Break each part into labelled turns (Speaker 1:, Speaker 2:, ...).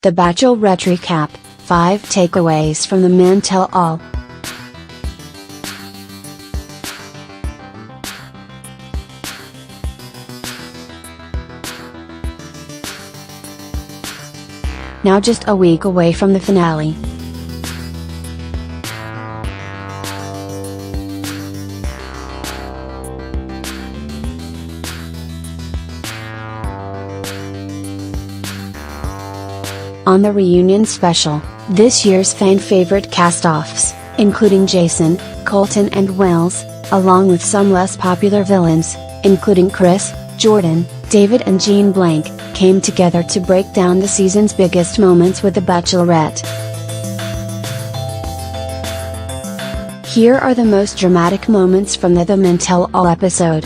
Speaker 1: The Bachelorette recap, 5 takeaways from the Men Tell All. Now just a week away from the finale. On the reunion special, this year's fan-favorite cast-offs, including Jason, Colton and Wells, along with some less popular villains, including Chris, Jordan, David and Jean Blanc, came together to break down the season's biggest moments with The Bachelorette. Here are the most dramatic moments from the Men Tell All episode.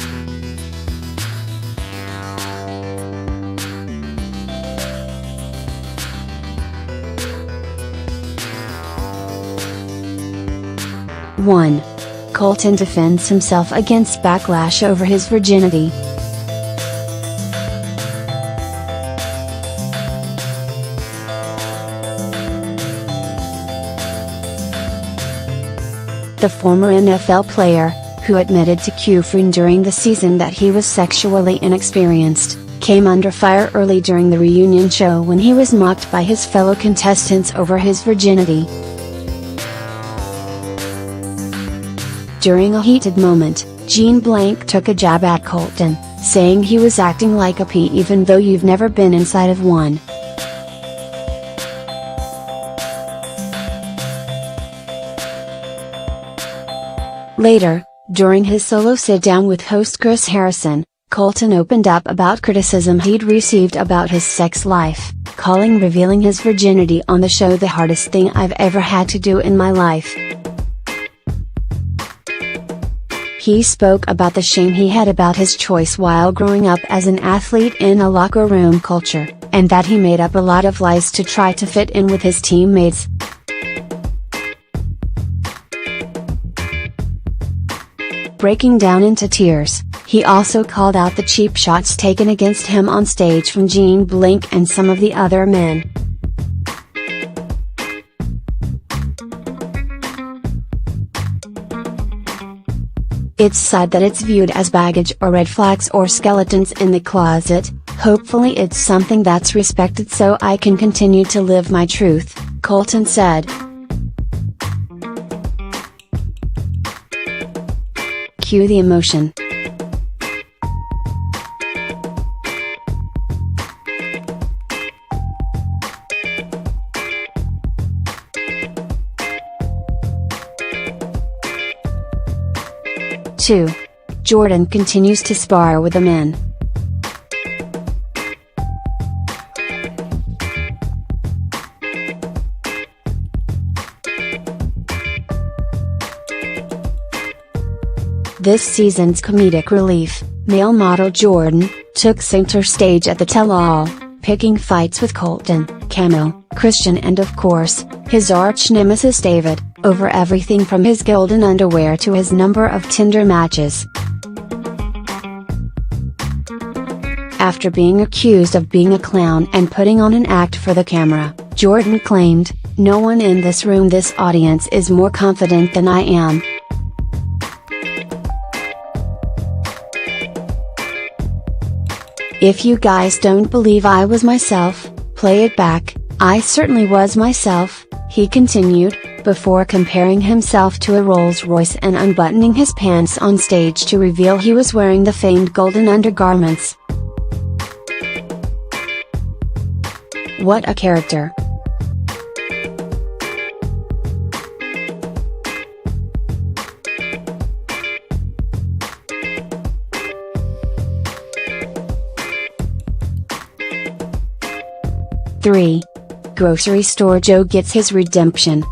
Speaker 1: One. Colton defends himself against backlash over his virginity. The former NFL player, who admitted to Q-Friend during the season that he was sexually inexperienced, came under fire early during the reunion show when he was mocked by his fellow contestants over his virginity. During a heated moment, Jean Blanc took a jab at Colton, saying he was acting like a pea even though you've never been inside of one. Later, during his solo sit-down with host Chris Harrison, Colton opened up about criticism he'd received about his sex life, calling revealing his virginity on the show the hardest thing I've ever had to do in my life. He spoke about the shame he had about his choice while growing up as an athlete in a locker room culture, and that he made up a lot of lies to try to fit in with his teammates. Breaking down into tears, he also called out the cheap shots taken against him on stage from Jean Blanc and some of the other men. It's sad that it's viewed as baggage or red flags or skeletons in the closet. Hopefully it's something that's respected so I can continue to live my truth, Colton said. Cue the emotion. Two. Jordan continues to spar with the men. This season's comedic relief, male model Jordan, took center stage at the tell-all, picking fights with Colton, Camo, Christian and of course, his arch-nemesis David, over everything from his golden underwear to his number of Tinder matches. After being accused of being a clown and putting on an act for the camera, Jordan claimed, "No one in this room, this audience is more confident than I am." "If you guys don't believe I was myself, play it back, I certainly was myself," he continued, before comparing himself to a Rolls Royce and unbuttoning his pants on stage to reveal he was wearing the famed golden undergarments. What a character. Three. Grocery store Joe gets his redemption.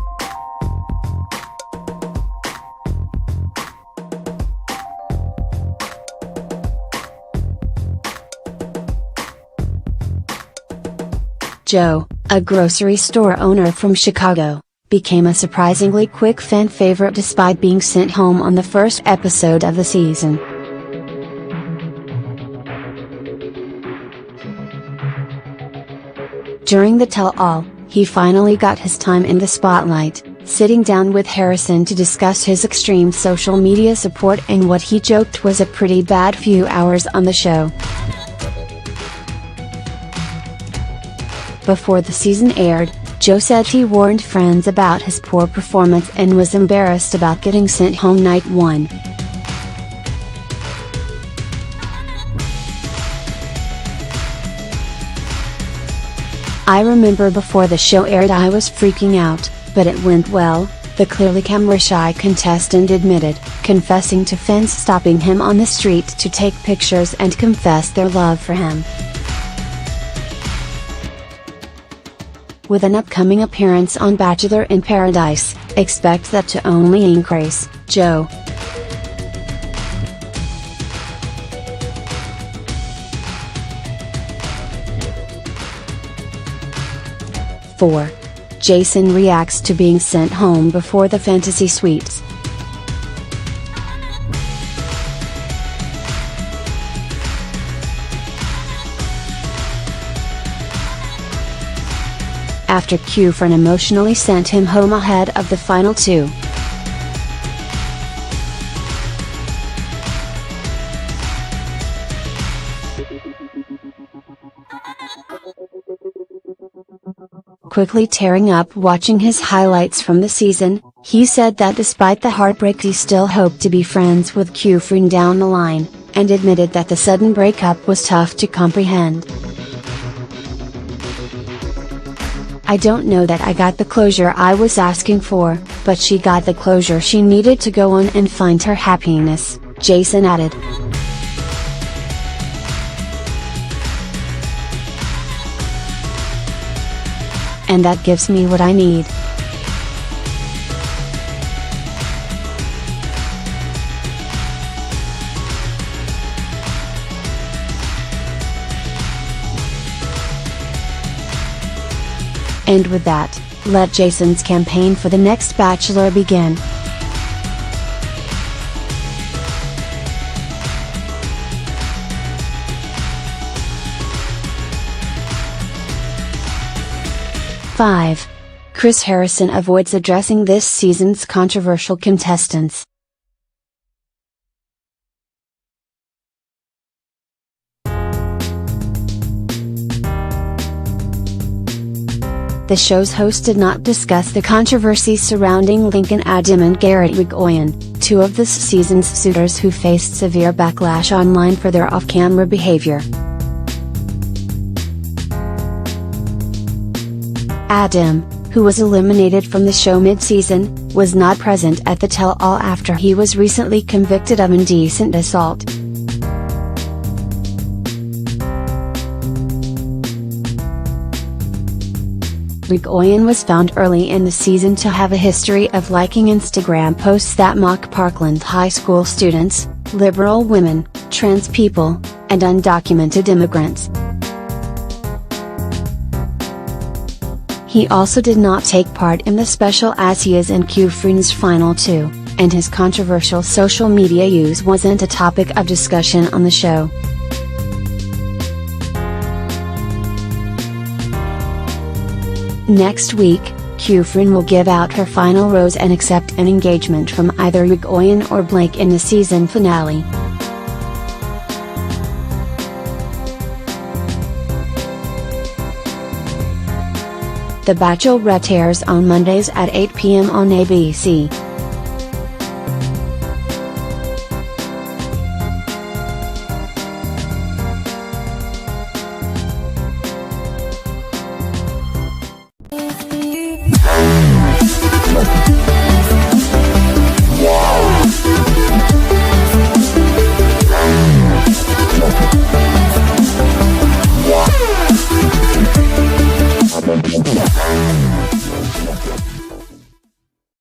Speaker 1: Joe, a grocery store owner from Chicago, became a surprisingly quick fan favorite despite being sent home on the first episode of the season. During the tell-all, he finally got his time in the spotlight, sitting down with Harrison to discuss his extreme social media support and what he joked was a pretty bad few hours on the show. Before the season aired, Joe said he warned friends about his poor performance and was embarrassed about getting sent home night one. "I remember before the show aired I was freaking out, but it went well," the clearly camera-shy contestant admitted, confessing to fans stopping him on the street to take pictures and confess their love for him. With an upcoming appearance on Bachelor in Paradise, expect that to only increase, Joe. "4. Jason reacts to being sent home before the fantasy suites. After Kufrin emotionally sent him home ahead of the final two. Quickly tearing up watching his highlights from the season, he said that despite the heartbreak he still hoped to be friends with Kufrin down the line, and admitted that the sudden breakup was tough to comprehend. "I don't know that I got the closure I was asking for, but she got the closure she needed to go on and find her happiness," Jason added. "And that gives me what I need." And with that, let Jason's campaign for the next Bachelor begin. "5. Chris Harrison avoids addressing this season's controversial contestants." The show's host did not discuss the controversy surrounding Lincoln Adam and Garrett Rigoyen, two of this season's suitors who faced severe backlash online for their off-camera behavior. Adam, who was eliminated from the show mid-season, was not present at the tell-all after he was recently convicted of indecent assault. Rigoyen was found early in the season to have a history of liking Instagram posts that mock Parkland High School students, liberal women, trans people, and undocumented immigrants. He also did not take part in the special as he is in Kufrin's final two, and his controversial social media use wasn't a topic of discussion on the show. Next week, Kufrin will give out her final rose and accept an engagement from either Rigoyen or Blake in the season finale. The Bachelorette airs on Mondays at 8 p.m. on ABC.